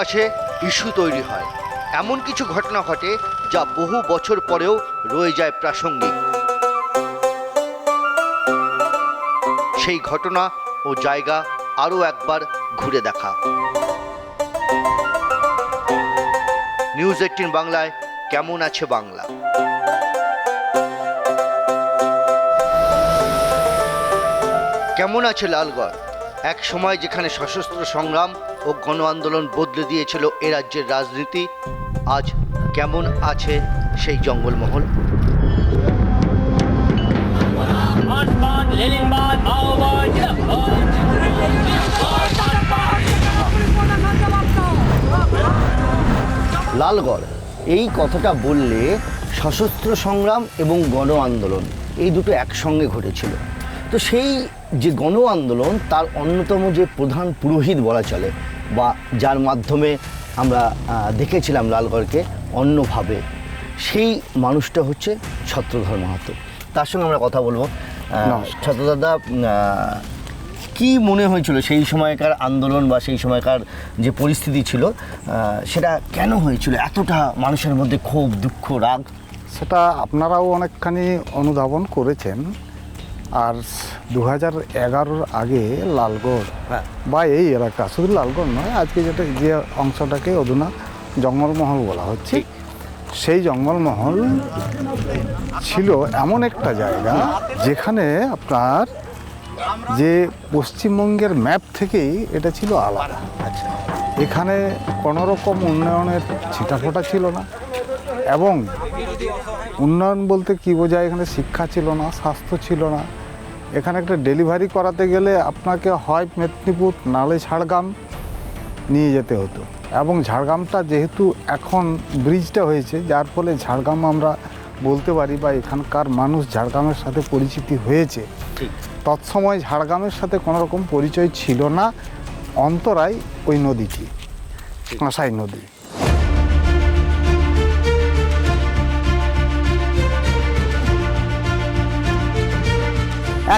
আসে, ইস্যু তৈরি হয়, এমন কিছু ঘটনা ঘটে যা বহু বছর পরেও রয়ে যায় প্রাসঙ্গিক। সেই ঘটনা ও জায়গা আরও একবার ঘুরে দেখা। নিউজ 18 বাংলায় কেমন আছে বাংলা। কেমন আছে লালগড়, এক সময় যেখানে সশস্ত্র সংগ্রাম ও গণ আন্দোলন বদলে দিয়েছিল এ রাজ্যের রাজনীতি, আজ কেমন আছে সেই জঙ্গলমহল? লালগড় এই কথাটা বললে সশস্ত্র সংগ্রাম এবং গণ আন্দোলন এই দুটো একসঙ্গে ঘটেছিল। তো সেই যে গণ আন্দোলন তার অন্যতম যে প্রধান পুরোহিত বলা চলে, বা যার মাধ্যমে আমরা দেখেছিলাম লালগড়কে অন্যভাবে, সেই মানুষটা হচ্ছে ছত্রধর মাহাতো। তার সঙ্গে আমরা কথা বলবো। ছত্রদাদা, কি মনে হয়েছিল সেই সময়কার আন্দোলন বা সেই সময়কার যে পরিস্থিতি ছিল, সেটা কেন হয়েছিল এতটা মানুষের মধ্যে ক্ষোভ, দুঃখ, রাগ? সেটা আপনারাও অনেকখানি অনুধাবন করেছেন। আর 2011-র আগে লালগড় বা এই এলাকা, শুধু লালগড় নয়, আজকে যেটা যে অংশটাকে অধুনা জঙ্গলমহল বলা হচ্ছে, সেই জঙ্গলমহল ছিল এমন একটা জায়গা যেখানে আপনার যে পশ্চিমবঙ্গের ম্যাপ থেকেই এটা ছিল আলাদা। এখানে কোনো রকম উন্নয়নের ছিটাফোটা ছিল না, এবং উন্নয়ন বলতে কী বোঝায়, এখানে শিক্ষা ছিল না, স্বাস্থ্য ছিল না। এখানে একটা ডেলিভারি করাতে গেলে আপনাকে হয় মেদিনীপুর নালে ঝাড়গ্রাম নিয়ে যেতে হতো, এবং ঝাড়গ্রামটা যেহেতু এখন ব্রিজটা হয়েছে, যার ফলে ঝাড়গ্রাম আমরা বলতে পারি, বা এখানকার মানুষ ঝাড়গ্রামের সাথে পরিচিতি হয়েছে। তৎসময় ঝাড়গ্রামের সাথে কোনো রকম পরিচয় ছিল না, অন্তরায় ওই নদীটি, কাঁসাই নদী।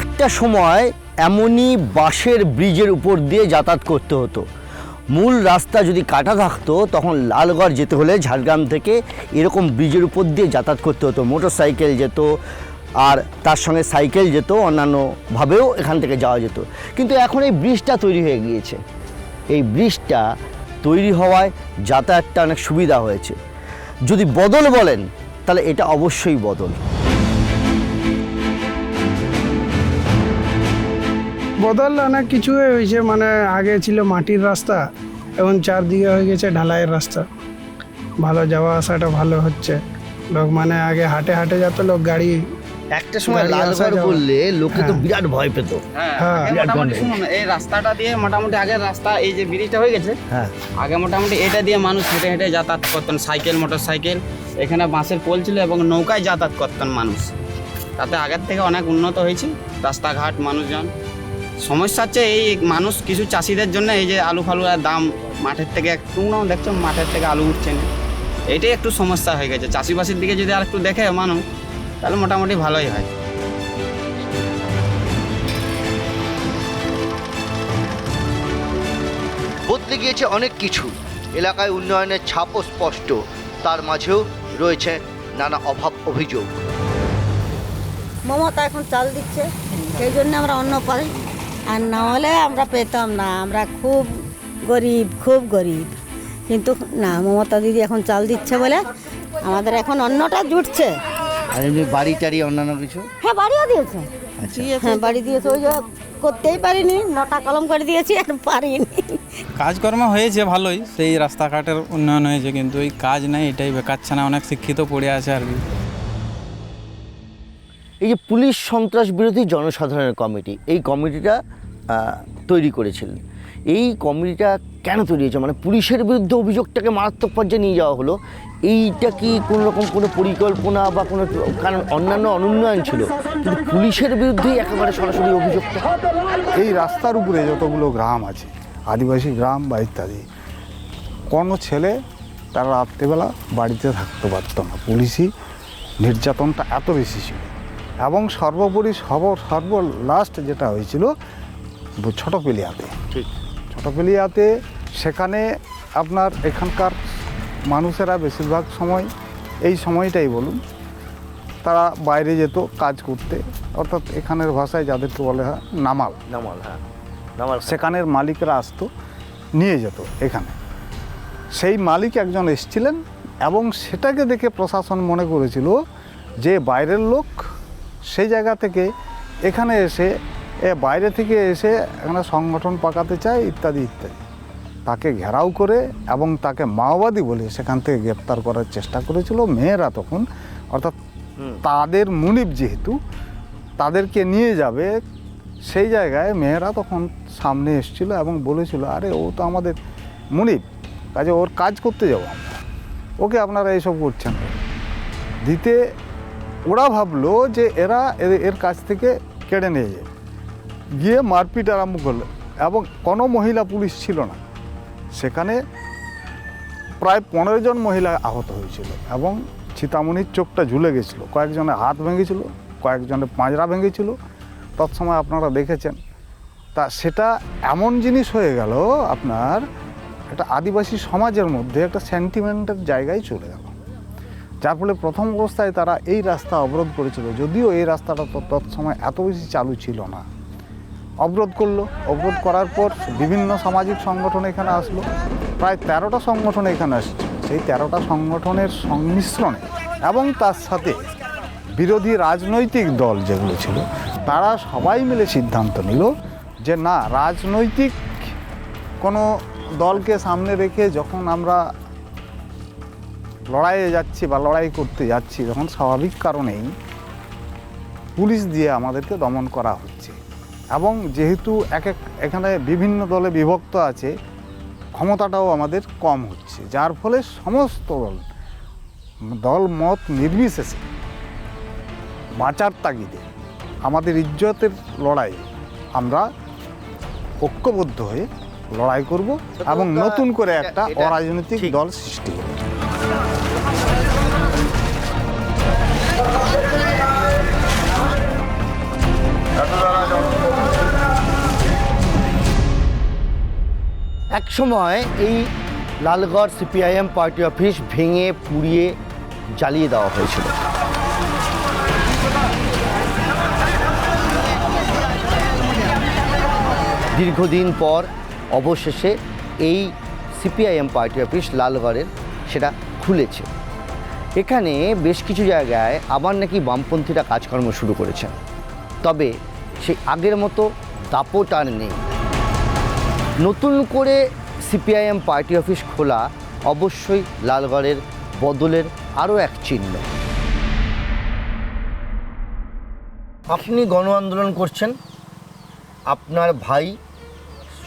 একটা সময় এমনই বাঁশের ব্রিজের উপর দিয়ে যাতায়াত করতে হতো। মূল রাস্তা যদি কাটা থাকতো তখন লালগড় যেতে হলে ঝাড়গ্রাম থেকে এরকম ব্রিজের উপর দিয়ে যাতায়াত করতে হতো। মোটর সাইকেল যেত, আর তার সঙ্গে সাইকেল যেত, অন্যান্যভাবেও এখান থেকে যাওয়া যেত। কিন্তু এখন এই ব্রিজটা তৈরি হয়ে গিয়েছে। এই ব্রিজটা তৈরি হওয়ায় যাতায়াতটা অনেক সুবিধা হয়েছে। যদি বদল বলেন তাহলে এটা অবশ্যই বদল। বদল অনেক কিছুই হয়েছে। মানে আগে ছিল মাটির রাস্তা, এখন চারদিকে হয়ে গেছে ঢালাইয়ের রাস্তা। ভালো যাওয়া আসাটা ভালো হচ্ছে। লোক মানে আগে হাটে হাটে যেত লোক, গাড়ি একটা সময় লালগড় বললে লোকে তো বিরাট ভয় পেত। মোটামুটি শুনুন, এই রাস্তাটা দিয়ে মোটামুটি আগের রাস্তা, এই যে ব্রিজটা হয়ে গেছে, আগে মোটামুটি এটা দিয়ে মানুষ হেঁটে হেঁটে যাতায়াত করতেন, সাইকেল, মোটর সাইকেল। এখানে বাঁশের পোল ছিল এবং নৌকায় যাতায়াত করতেন মানুষ। তাতে আগের থেকে অনেক উন্নত হয়েছে রাস্তাঘাট, মানুষজন। সমস্যা হচ্ছে এই মানুষ, কিছু চাষিদের জন্য এই যে আলু ফালুর দাম মাঠের থেকে একটু দেখছো, মাঠের থেকে আলু উঠছে না, এইটাই একটু সমস্যা হয়ে গেছে। চাষিবাসীর দিকে যদি আর একটু দেখে মানুষ, তাহলে মোটামুটি ভালোই হয়। বদলে গিয়েছে অনেক কিছু, এলাকায় উন্নয়নের ছাপও স্পষ্ট, তার মাঝেও রয়েছে নানা অভাব অভিযোগ। মমতা এখন চাল দিচ্ছে, সেই জন্য আমরা অন্ন পাই, আর না হলে আমরা পেতাম না। আমরা খুব গরিব, কিন্তু না, মমতা দিদি এখন চাল দিচ্ছে বলে আমাদের এখন অন্নটা জুটছে। আর এমনি বাড়ি টাড়ি অন্যান্য কিছু? হ্যাঁ, বাড়িও দিয়েছে। হ্যাঁ, বাড়ি দিয়েছে। ওই যে করতেই পারিনি, 9টা কলম করে দিয়েছি, আর পারিনি। কাজকর্ম হয়েছে ভালোই, সেই রাস্তাঘাটের উন্নয়ন হয়েছে, কিন্তু এই কাজ নেই, এটাই বেকারছানা অনেক শিক্ষিত পড়ে আছে আর কি। এই যে পুলিশ সন্ত্রাস বিরোধী জনসাধারণের কমিটি, এই কমিটিটা তৈরি করেছিলেন। এই কমিটিটা কেন তৈরি হয়েছে? মানে পুলিশের বিরুদ্ধে অভিযোগটাকে মারাত্মক পর্যায়ে নিয়ে যাওয়া হলো, এইটা কি কোনো রকম কোনো পরিকল্পনা বা কোনো, কারণ অন্যান্য অনুন্নয়ন ছিল, কিন্তু পুলিশের বিরুদ্ধেই একেবারে সরাসরি অভিযোগটা? এই রাস্তার উপরে যতগুলো গ্রাম আছে, আদিবাসী গ্রাম বা ইত্যাদি, কোনো ছেলে তারা রাত্রেবেলা বাড়িতে থাকতে পারত না। পুলিশি নির্যাতনটা এত বেশি ছিল। এবং সর্বোপরি লাস্ট যেটা হয়েছিল ছোটপেলিয়াতে, সেখানে আপনার এখানকার মানুষেরা বেশিরভাগ সময় এই সময়টাই বলুন তারা বাইরে যেত কাজ করতে, অর্থাৎ এখানের ভাষায় যাদেরকে বলে হয় নামাল। নামাল, হ্যাঁ নামাল। সেখানের মালিকরা আসতো, নিয়ে যেত এখানে। সেই মালিক একজন এসেছিলেন এবং সেটাকে দেখে প্রশাসন মনে করেছিল যে বাইরের লোক সেই জায়গা থেকে এখানে এসে বাইরে থেকে এসে এখানে সংগঠন পাকাতে চায় ইত্যাদি ইত্যাদি। তাকে ঘেরাও করে এবং তাকে মাওবাদী বলে সেখান থেকে গ্রেপ্তার করার চেষ্টা করেছিল। মেয়েরা তখন, অর্থাৎ তাদের মুনিব যেহেতু তাদেরকে নিয়ে যাবে সেই জায়গায়, মেয়েরা তখন সামনে এসেছিল এবং বলেছিল আরে ও তো আমাদের মুনিব, কাজে ওর কাজ করতে যাবো আমরা, ওকে আপনারা এইসব করছেন। দিতে ওরা ভাবলো যে এর কাছ থেকে কেড়ে নিয়ে যাবে, গিয়ে মারপিট আরম্ভ করলো এবং কোনো মহিলা পুলিশ ছিল না সেখানে। প্রায় 15 জন মহিলা আহত হয়েছিল এবং চিতামণির চোখটা ঝুলে গেছিলো, কয়েকজনের হাত ভেঙেছিল, কয়েকজনের পাঁজরা ভেঙেছিল, তৎসময় আপনারা দেখেছেন। তা সেটা এমন জিনিস হয়ে গেল আপনার একটা আদিবাসী সমাজের মধ্যে একটা সেন্টিমেন্টের জায়গায় চলে গেল, যার ফলে প্রথম অবস্থায় তারা এই রাস্তা অবরোধ করেছিল, যদিও এই রাস্তাটা তৎসময় এত বেশি চালু ছিল না। অবরোধ করলো, অবরোধ করার পর বিভিন্ন সামাজিক সংগঠন এখানে আসলো, প্রায় 13টা সংগঠন এখানে আসছে। সেই 13টা সংগঠনের সংমিশ্রণে এবং তার সাথে বিরোধী রাজনৈতিক দল যেগুলো ছিল তারা সবাই মিলে সিদ্ধান্ত নিল যে না, রাজনৈতিক কোনো দলকে সামনে রেখে যখন আমরা লড়াইয়ে যাচ্ছি বা লড়াই করতে যাচ্ছি, তখন স্বাভাবিক কারণেই পুলিশ দিয়ে আমাদেরকে দমন করা হচ্ছে। এবং যেহেতু এখানে বিভিন্ন দলে বিভক্ত আছে, ক্ষমতাটাও আমাদের কম হচ্ছে, যার ফলে সমস্ত দল মত নির্বিশেষে বাঁচার তাগিদে আমাদের ইজ্জতের লড়াই আমরা ঐক্যবদ্ধ হয়ে লড়াই করব এবং নতুন করে একটা অরাজনৈতিক দল সৃষ্টি করব। এক সময় এই লালগড় সিপিআইএম পার্টি অফিস ভেঙে পুড়িয়ে জ্বালিয়ে দেওয়া হয়েছিল। দীর্ঘদিন পর অবশেষে এই সিপিআইএম পার্টি অফিস লালগড়ের সেটা খুলেছে। এখানে বেশ কিছু জায়গায় আবার নাকি বামপন্থীরা কাজকর্ম শুরু করেছেন, তবে সেই আগের মতো দাপট আর নেই। নতুন করে সিপিআইএম পার্টি অফিস খোলা অবশ্যই লালগড়ের বদলের আরও এক চিহ্ন। আপনি গণ আন্দোলন করছেন, আপনার ভাই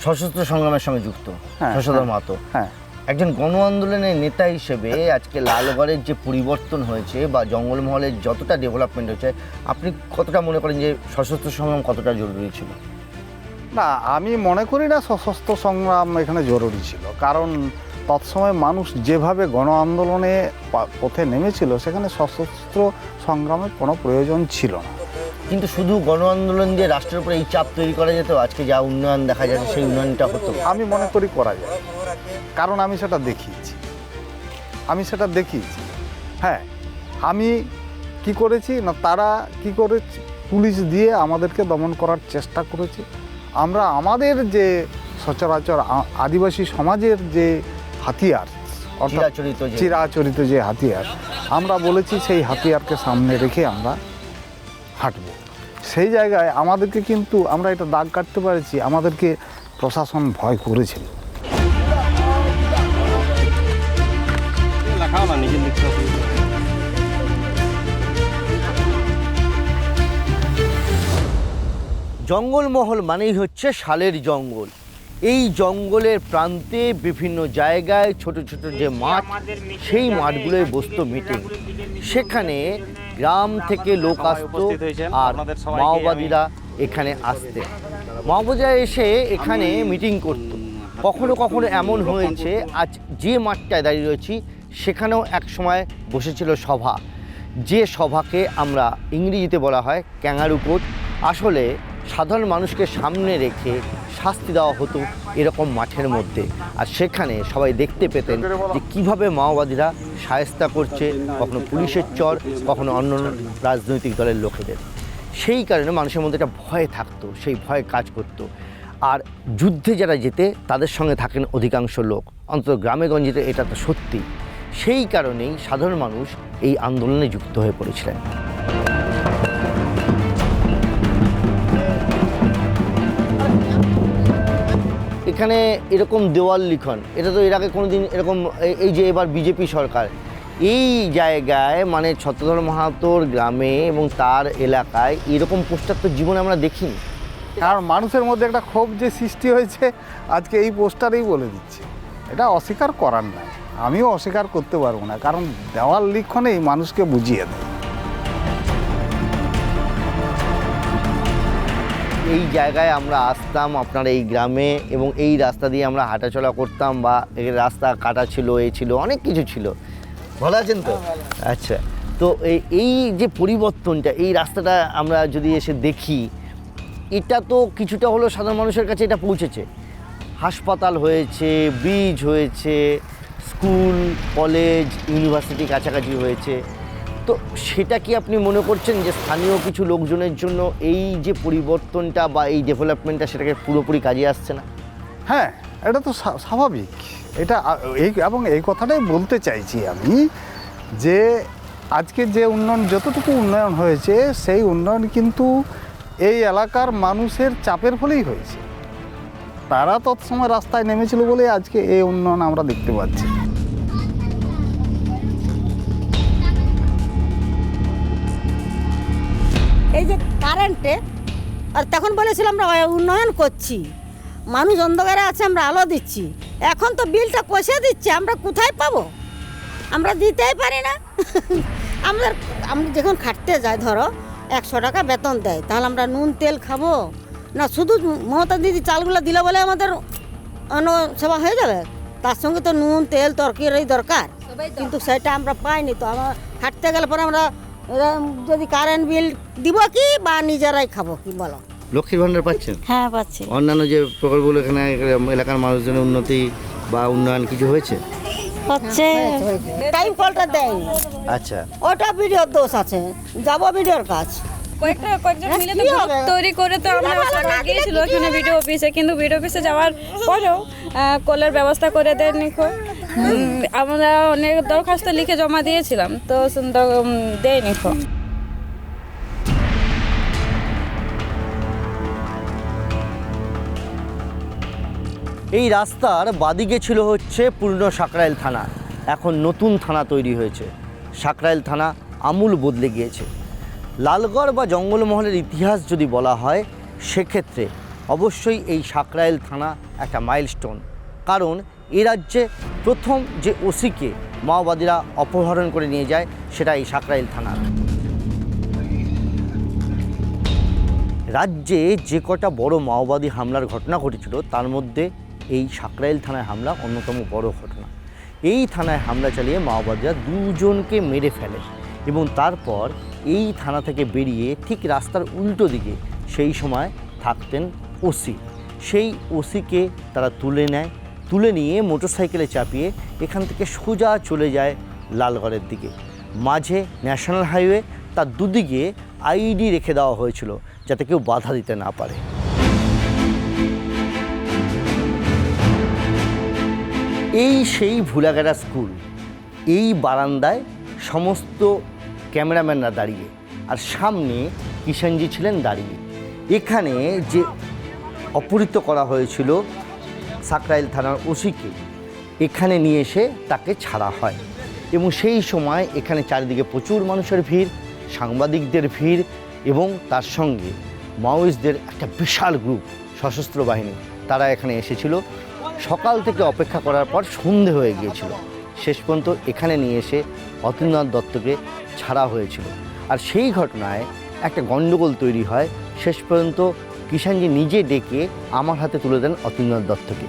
সশস্ত্র সংগ্রামের সঙ্গে যুক্ত, শশধর মাহাতো। হ্যাঁ, একজন গণ আন্দোলনের নেতা হিসেবে আজকে লালগড়ের যে পরিবর্তন হয়েছে বা জঙ্গলমহলের যতটা ডেভেলপমেন্ট হয়েছে, আপনি কতটা মনে করেন যে সশস্ত্র সংগ্রাম কতটা জরুরি ছিল? না, আমি মনে করি না সশস্ত্র সংগ্রাম এখানে জরুরি ছিল, কারণ তৎসময় মানুষ যেভাবে গণ আন্দোলনে পথে নেমেছিল সেখানে সশস্ত্র সংগ্রামের কোনো প্রয়োজন ছিল না। কিন্তু শুধু গণ আন্দোলন দিয়ে রাষ্ট্রের উপরে এই চাপ তৈরি করা যেত, আজকে যা উন্নয়ন দেখা যাচ্ছে সেই উন্নয়নটা হতো? আমি মনে করি করা যায়, কারণ আমি সেটা দেখিয়েছি। হ্যাঁ, আমি কি করেছি না, তারা কি করেছে, পুলিশ দিয়ে আমাদেরকে দমন করার চেষ্টা করেছে। আমরা আমাদের যে সচরাচর আদিবাসী সমাজের যে হাতিয়ার, অর্থাৎ চিরাচরিত যে হাতিয়ার, আমরা বলেছি সেই হাতিয়ারকে সামনে রেখে আমরা হাঁটব। সেই জায়গায় আমাদেরকে কিন্তু আমরা এটা দাগ কাটতে পেরেছি, আমাদেরকে প্রশাসন ভয় করেছিল। জঙ্গলমহল মানেই হচ্ছে শালের জঙ্গল। এই জঙ্গলের প্রান্তে বিভিন্ন জায়গায় ছোট ছোট যে মাঠ, সেই মাঠগুলোয় বসতো মিটিং। সেখানে গ্রাম থেকে লোক আসতো আর মাওবাদীরা এখানে আসতেন। মাওবাদীরা এসে এখানে মিটিং করত। কখনো কখনো এমন হয়েছে, আজ যে মাঠটায় দাঁড়িয়ে রয়েছি সেখানেও এক সময় বসেছিল সভা, যে সভাকে আমরা ইংরেজিতে বলা হয় ক্যাঙ্গারু কোর্ট। আসলে সাধারণ মানুষকে সামনে রেখে শাস্তি দেওয়া হতো এরকম মাঠের মধ্যে, আর সেখানে সবাই দেখতে পেতেন যে কীভাবে মাওবাদীরা শায়েস্তা করছে, কখনো পুলিশের চর, কখনো অন্য রাজনৈতিক দলের লোকেদের। সেই কারণে মানুষের মধ্যে একটা ভয় থাকতো, সেই ভয় কাজ করতো। আর যুদ্ধে যারা যেতে তাদের সঙ্গে থাকেন অধিকাংশ লোক, অন্তত গ্রামে গঞ্জে এটা তো সত্যি। সেই কারণেই সাধারণ মানুষ এই আন্দোলনে যুক্ত হয়ে পড়েছিলেন। এখানে এরকম দেওয়াল লিখন, এটা তো এর আগে কোনো দিন এরকম, এই যে এবার বিজেপি সরকার এই জায়গায় মানে ছত্রধর মাহাতোর গ্রামে এবং তার এলাকায় এরকম পোস্টার তো জীবনে আমরা দেখিনি। আর মানুষের মধ্যে একটা ক্ষোভ যে সৃষ্টি হয়েছে আজকে এই পোস্টারেই বলে দিচ্ছে, এটা অস্বীকার করার নাই, আমিও অস্বীকার করতে পারবো না, কারণ দেওয়াল লিখনেই মানুষকে বুঝিয়ে দেয়। এই জায়গায় আমরা আসতাম আপনার এই গ্রামে, এবং এই রাস্তা দিয়ে আমরা হাঁটাচলা করতাম, বা এই রাস্তা কাটা ছিল, এই ছিল, অনেক কিছু ছিল। ভালো আছেন তো? আচ্ছা, তো এই যে পরিবর্তনটা, এই রাস্তাটা আমরা যদি এসে দেখি, এটা তো কিছুটা হলো সাধারণ মানুষের কাছে এটা পৌঁছেছে। হাসপাতাল হয়েছে, ব্রিজ হয়েছে, স্কুল, কলেজ, ইউনিভার্সিটি কাছাকাছি হয়েছে। তো সেটা কি আপনি মনে করছেন যে স্থানীয় কিছু লোকজনের জন্য এই যে পরিবর্তনটা বা এই ডেভেলপমেন্টটা সেটাকে পুরোপুরি কাজে আসছে না? হ্যাঁ, এটা তো স্বাভাবিক। এটা এবং এই কথাটাই বলতে চাইছি আমি, যে আজকে যে উন্নয়ন, যতটুকু উন্নয়ন হয়েছে, সেই উন্নয়ন কিন্তু এই এলাকার মানুষের চাপের ফলেই হয়েছে। তারা তৎসময় রাস্তায় নেমেছিল বলে আজকে এই উন্নয়ন আমরা দেখতে পাচ্ছি। এই যে কারেন্টে, আর তখন বলেছিলাম আমরা উন্নয়ন করছি, মানুষ অন্ধকারে আছে, আমরা আলো দিচ্ছি। এখন তো বিলটা কষে দিচ্ছে, আমরা কোথায় পাবো? আমরা দিতেই পারি না। আমরা যখন খাটতে যাই, ধরো 100 টাকা বেতন দেয়, তাহলে আমরা নুন তেল খাবো না? শুধু মমতা দিদি চালগুলো দিলে বলে আমাদের অন্য সেবা হয়ে যাবে? তার সঙ্গে তো নুন তেল তরকারি দরকার, কিন্তু সেটা আমরা পাইনি। তো আমরা খাটতে গেলে পরে আমরা যদি কারেন্ট বিল দিব কি, বা নিজেরাই খাবো কি, বলো? লক্ষ্মীর ভাণ্ডার পাচ্ছেন? হ্যাঁ, পাচ্ছি। অন্যান্য যে প্রকল্পগুলো এখানে এলাকার মানুষজনের উন্নতি বা উন্নয়ন কিছু হয়েছে? হচ্ছে, টাইম কলটা দেয়নি। আচ্ছা, ওটা ভিডিওর দোষ আছে, যাবো ভিডিওর কাজ। কয়েকজন মিলে তো গ্রুপ তৈরি করে তো আমরা গিয়েছিল এখানে ভিডিও অফিসে, কিন্তু ভিডিও অফিসে যাওয়ার পরেও কলের ব্যবস্থা করে দেয়নি। আমরা অনেক দরখাস্ত লিখে জমা দিয়েছিলাম, তো দেয়নি। এই রাস্তার বাদিকে ছিল হচ্ছে পুরনো সাকরাইল থানা, এখন নতুন থানা তৈরি হয়েছে। সাকরাইল থানা আমূল বদলে গিয়েছে। লালগড় বা জঙ্গলমহলের ইতিহাস যদি বলা হয়, সেক্ষেত্রে অবশ্যই এই সাকরাইল থানা একটা মাইলস্টোন, কারণ এ রাজ্যে প্রথম যে ওসিকে মাওবাদীরা অপহরণ করে নিয়ে যায়, সেটা এই সাকরাইল থানা। রাজ্যে যে কটা বড় মাওবাদী হামলার ঘটনা ঘটেছিল, তার মধ্যে এই সাকরাইল থানায় হামলা অন্যতম বড় ঘটনা। এই থানায় হামলা চালিয়ে মাওবাদীরা 2 জনকে মেরে ফেলে, এবং তারপর এই থানা থেকে বেরিয়ে ঠিক রাস্তার উল্টো দিকে সেই সময় থাকতেন ওসি। সেই ওসিকে তারা তুলে নেয়, তুলে নিয়ে মোটরসাইকেলে চাপিয়ে এখান থেকে সোজা চলে যায় লালগড়ের দিকে। মাঝে ন্যাশনাল হাইওয়ে, তার দুদিকে আইডি রেখে দেওয়া হয়েছিল যাতে কেউ বাধা দিতে না পারে। এই সেই ভুলাগেরা স্কুল, এই বারান্দায় সমস্ত ক্যামেরাম্যানরা দাঁড়িয়ে, আর সামনে কিষাণজি ছিলেন দাঁড়িয়ে। এখানে যে অপহৃত করা হয়েছিল সাকরাইল থানার ওসিকে, এখানে নিয়ে এসে তাকে ছাড়া হয়, এবং সেই সময় এখানে চারিদিকে প্রচুর মানুষের ভিড়, সাংবাদিকদের ভিড়, এবং তার সঙ্গে মাওয়িস্টদের একটা বিশাল গ্রুপ, সশস্ত্র বাহিনী, তারা এখানে এসেছিল। সকাল থেকে অপেক্ষা করার পর সন্ধে হয়ে গিয়েছিল, শেষ পর্যন্ত এখানে নিয়ে এসে অতীন্দ্রনাথ দত্তকে ছাড়া হয়েছিল। আর সেই ঘটনায় একটা গণ্ডগোল তৈরি হয়। শেষ পর্যন্ত কিষাণজি নিজে ডেকে আমার হাতে তুলে দেন অতীন্দ্রনাথ দত্তকে।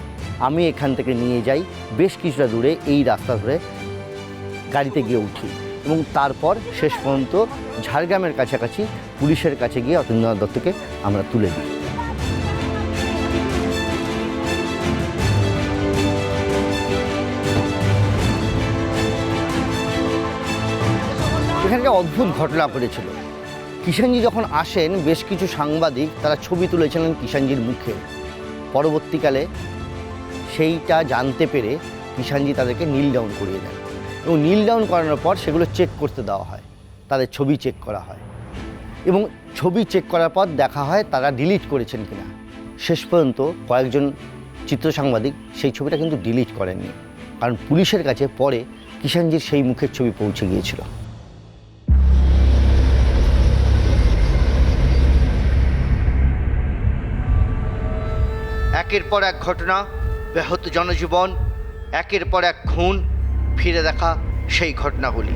আমি এখান থেকে নিয়ে যাই বেশ কিছুটা দূরে, এই রাস্তা ধরে গাড়িতে গিয়ে উঠি, এবং তারপর শেষ পর্যন্ত ঝাড়গ্রামের কাছাকাছি পুলিশের কাছে গিয়ে অতীন্দ্রনাথ দত্তকে আমরা তুলে দিই। এখানে একটা অদ্ভুত ঘটনা ঘটেছিল। কিষাণজি যখন আসেন বেশ কিছু সাংবাদিক তারা ছবি তুলেছিলেন কিষাণজির মুখে। পরবর্তীকালে সেইটা জানতে পেরে কিষাণজি তাদেরকে নীল ডাউন করিয়ে দেন এবং নীল ডাউন করানোর পর সেগুলো চেক করতে দেওয়া হয়, তাদের ছবি চেক করা হয় এবং ছবি চেক করার পর দেখা হয় তারা ডিলিট করেছেন কিনা। শেষ পর্যন্ত কয়েকজন চিত্র সাংবাদিক সেই ছবিটা কিন্তু ডিলিট করেননি, কারণ পুলিশের কাছে পরে কিষাণজির সেই মুখের ছবি পৌঁছে গিয়েছিল। একের পর এক ঘটনা, ব্যাহত জনজীবন, একের পর এক খুন, ফিরে দেখা সেই ঘটনাগুলি।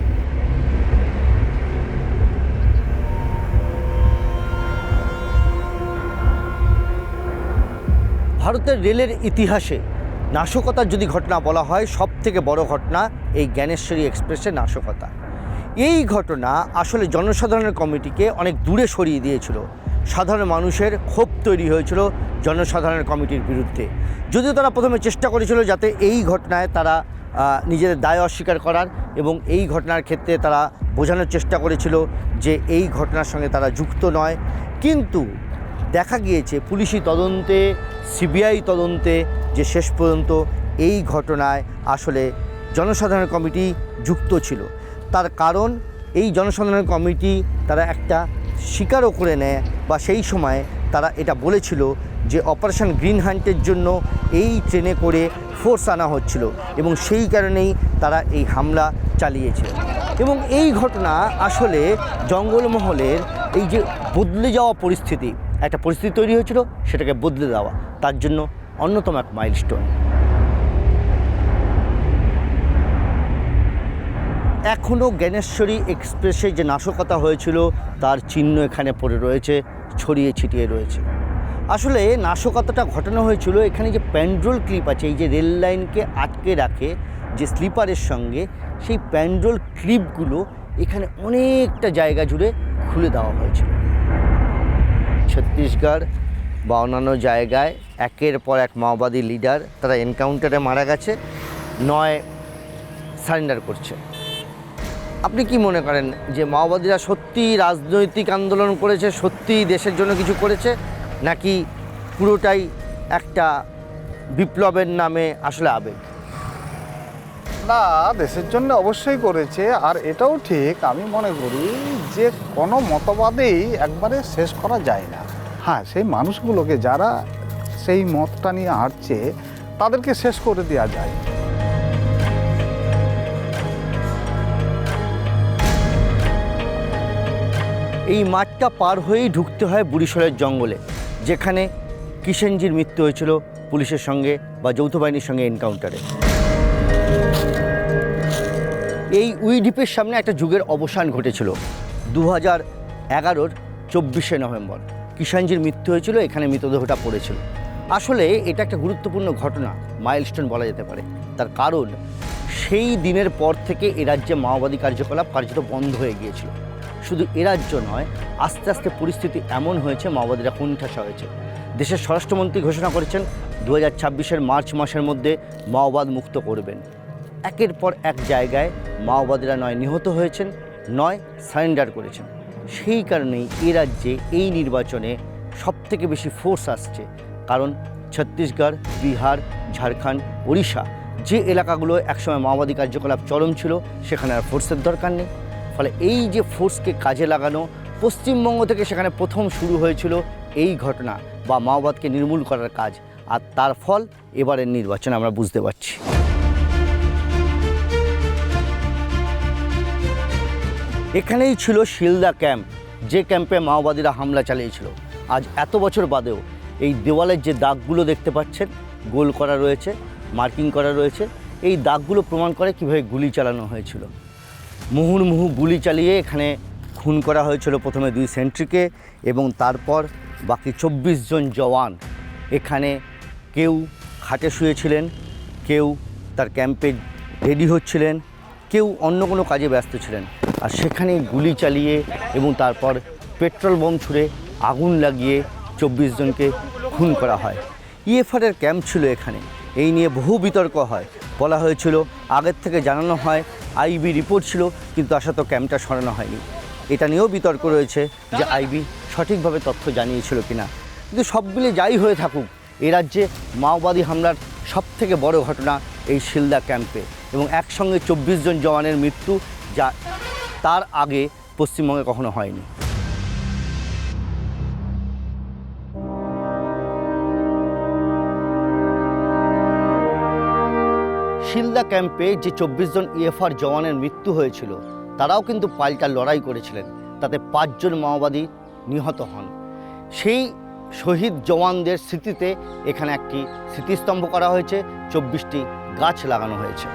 ভারতের রেলের ইতিহাসে নাশকতার যদি ঘটনা বলা হয়, সব থেকে বড় ঘটনা এই জ্ঞানেশ্বরী এক্সপ্রেসের নাশকতা। এই ঘটনা আসলে জনসাধারণের কমিটিকে অনেক দূরে সরিয়ে দিয়েছিল। সাধারণ মানুষের ক্ষোভ তৈরি হয়েছিল জনসাধারণের কমিটির বিরুদ্ধে, যদিও তারা প্রথমে চেষ্টা করেছিল যাতে এই ঘটনায় তারা নিজেদের দায় অস্বীকার করার এবং এই ঘটনার ক্ষেত্রে তারা বোঝানোর চেষ্টা করেছিল যে এই ঘটনার সঙ্গে তারা যুক্ত নয়। কিন্তু দেখা গিয়েছে পুলিশি তদন্তে, সিবিআই তদন্তে যে শেষ পর্যন্ত এই ঘটনায় আসলে জনসাধারণ কমিটি যুক্ত ছিল। তার কারণ এই জনসাধারণ কমিটি তারা একটা স্বীকারও করে নেয় বা সেই সময় তারা এটা বলেছিল যে অপারেশন গ্রিন হান্টের জন্য এই ট্রেনে করে ফোর্স আনা হচ্ছিল এবং সেই কারণেই তারা এই হামলা চালিয়েছে। এবং এই ঘটনা আসলে জঙ্গলমহলের এই যে বদলে যাওয়া পরিস্থিতি, একটা পরিস্থিতি তৈরি হয়েছিল, সেটাকে বদলে দেওয়া তার জন্য অন্যতম এক মাইলস্টোন। এখনও জ্ঞানেশ্বরী এক্সপ্রেসে যে নাশকতা হয়েছিল তার চিহ্ন এখানে পড়ে রয়েছে, ছড়িয়ে ছিটিয়ে রয়েছে। আসলে নাশকতাটা ঘটানো হয়েছিল এখানে যে প্যান্ড্রোল ক্লিপ আছে, এই যে রেল লাইনকে আটকে রাখে যে স্লিপারের সঙ্গে, সেই প্যান্ড্রোল ক্লিপগুলো এখানে অনেকটা জায়গা জুড়ে খুলে দেওয়া হয়েছিল। ছত্তিশগড় বা অন্যান্য জায়গায় একের পর এক মাওবাদী লিডার তারা এনকাউন্টারে মারা গেছে, নয় সারেন্ডার করছে। আপনি কি মনে করেন যে মাওবাদীরা সত্যিই রাজনৈতিক আন্দোলন করেছে, সত্যিই দেশের জন্য কিছু করেছে, নাকি পুরোটাই একটা বিপ্লবের নামে আসলে আবেগ? না, দেশের জন্য অবশ্যই করেছে। আর এটাও ঠিক, আমি মনে করি যে কোনো মতবাদেই একবারে শেষ করা যায় না। হ্যাঁ, সেই মানুষগুলোকে যারা সেই মতটা নিয়ে হাঁটছে তাদেরকে শেষ করে দেওয়া যায়। এই মাঠটা পার হয়েই ঢুকতে হয় বুড়িশলের জঙ্গলে, যেখানে কিষাণজির মৃত্যু হয়েছিল পুলিশের সঙ্গে বা যৌথ বাহিনীর সঙ্গে এনকাউন্টারে। এই উইডিপের সামনে একটা যুগের অবসান ঘটেছিল 2011-র 24শে নভেম্বর। কিষাণজির মৃত্যু হয়েছিল, এখানে মৃতদেহটা পড়েছিল। আসলে এটা একটা গুরুত্বপূর্ণ ঘটনা, মাইলস্টোন বলা যেতে পারে। তার কারণ সেই দিনের পর থেকে এ রাজ্যে মাওবাদী কার্যকলাপ কার্যত বন্ধ হয়ে গিয়েছিল। শুধু এ রাজ্য নয়, আস্তে আস্তে পরিস্থিতি এমন হয়েছে মাওবাদীরা কোণঠাসা হয়েছে। দেশের স্বরাষ্ট্রমন্ত্রী ঘোষণা করেছেন 2026-এর মার্চ মাসের মধ্যে মাওবাদ মুক্ত করবেন। একের পর এক জায়গায় মাওবাদীরা নয় নিহত হয়েছেন, নয় সারেন্ডার করেছেন। সেই কারণেই এ রাজ্যে এই নির্বাচনে সবথেকে বেশি ফোর্স আসছে, কারণ ছত্তিশগড়, বিহার, ঝাড়খণ্ড, ওড়িশা যে এলাকাগুলো একসময় মাওবাদী কার্যকলাপ চরম ছিল, সেখানে আর ফোর্সের দরকার নেই। ফলে এই যে ফোর্সকে কাজে লাগানো, পশ্চিমবঙ্গ থেকে সেখানে প্রথম শুরু হয়েছিল এই ঘটনা বা মাওবাদকে নির্মূল করার কাজ, আর তার ফল এবারের নির্বাচনে আমরা বুঝতে পারছি। এখানেই ছিল শিলদা ক্যাম্প, যে ক্যাম্পে মাওবাদীরা হামলা চালিয়েছিল। আজ এত বছর বাদেও এই দেওয়ালের যে দাগগুলো দেখতে পাচ্ছেন, গোল করা রয়েছে, মার্কিং করা রয়েছে, এই দাগগুলো প্রমাণ করে কীভাবে গুলি চালানো হয়েছিল। মুহুর্মুহু গুলি চালিয়ে এখানে খুন করা হয়েছিল প্রথমে 2 সেন্ট্রিকে এবং তারপর বাকি 24 জন জওয়ান। এখানে কেউ খাটে শুয়েছিলেন, কেউ তার ক্যাম্পে রেডি হচ্ছিলেন, কেউ অন্য কোনো কাজে ব্যস্ত ছিলেন। আর সেখানে গুলি চালিয়ে এবং তারপর পেট্রোল বোম ছুড়ে আগুন লাগিয়ে 24 জনকে খুন করা হয়। ইএফআরের ক্যাম্প ছিল এখানে, এই নিয়ে বহু বিতর্ক হয়। বলা হয়েছিল, আগের থেকে জানানো হয় আইবি রিপোর্ট ছিল, কিন্তু তার সাথেও ক্যাম্পটা সরানো হয়নি। এটা নিয়েও বিতর্ক রয়েছে যে আইবি সঠিকভাবে তথ্য জানিয়েছিল কিনা। কিন্তু সব মিলে যাই হয়ে থাকুক, এ রাজ্যে মাওবাদী হামলার সবথেকে বড় ঘটনা এই শিলদা ক্যাম্পে, এবং একসঙ্গে 24 জন জওয়ানের মৃত্যু, যা তার আগে পশ্চিমবঙ্গে কখনো হয়নি। শিলদা ক্যাম্পে যে 24 জন ইএফআর জওয়ানের মৃত্যু হয়েছিল, তারাও কিন্তু পাল্টা লড়াই করেছিলেন, তাতে 5 জন মাওবাদী নিহত হন। সেই শহীদ জওয়ানদের স্মৃতিতে এখানে একটি স্মৃতিস্তম্ভ করা হয়েছে, 24টি গাছ লাগানো হয়েছে।